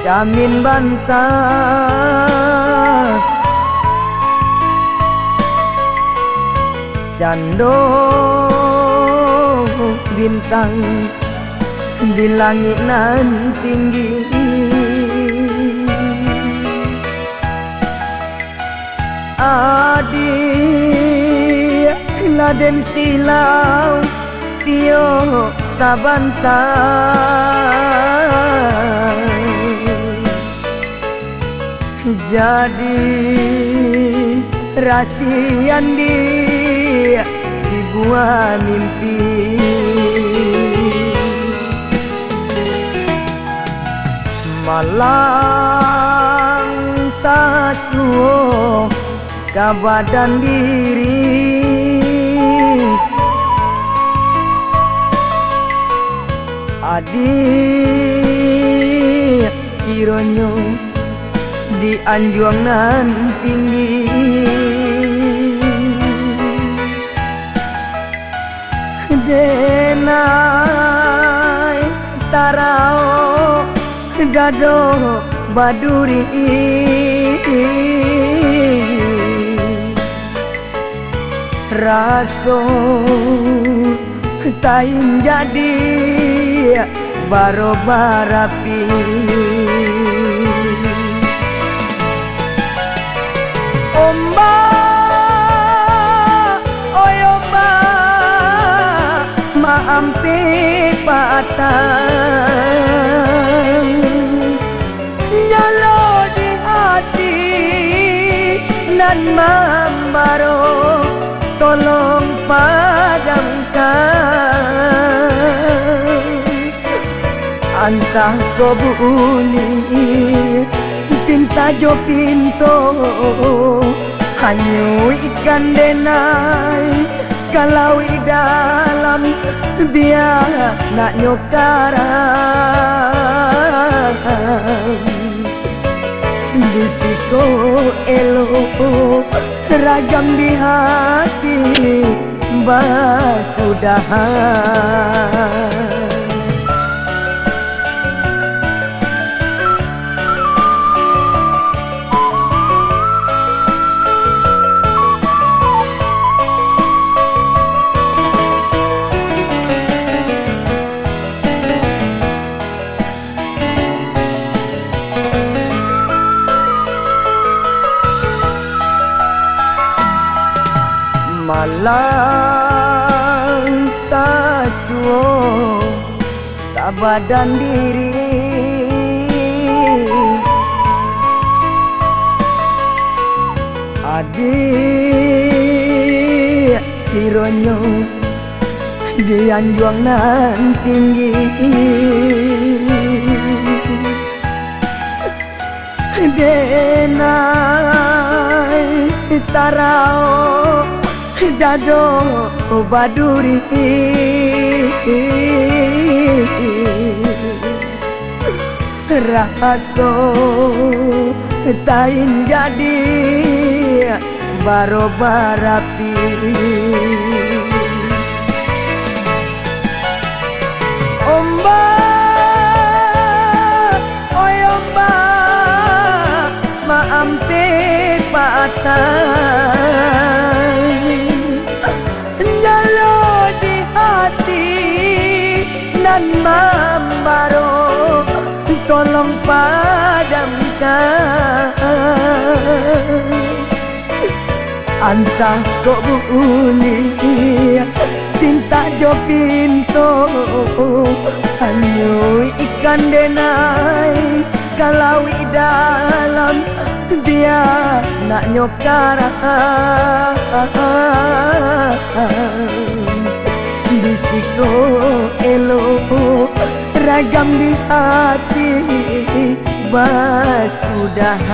jamin bantah cando bintang di langit nan tinggi. Adik laden silau tio sabantang jadi rasian di sebuah mimpi. Malang tasuo kabadan diri adik ironyo di anjuangan tinggi. Denai tarao dado baduri raso tain jadi barobarapi. Ombak, oi ombak, maampi patang nyalo di hati nan membaro tolong padamkan. Antah kau bunyi pinta jo pinto hanyu ikan denai kalau i dalam biar nak nyokaran disiko elo ragam di hati basudahan. Malang tasuo kabadan diri adik ironyo di anjuangan tinggi. Denai tarao dado baduri raso tain jadi barobarapi. Ombak, oi ombak, maampe patang nyalo di hati nan membaro tolong padamkan. Antah kok bunyi cinta jo pinto hanyu ikan denai kalau i dalam dia nak nyokaran disiko elo ragam di hati basudahan.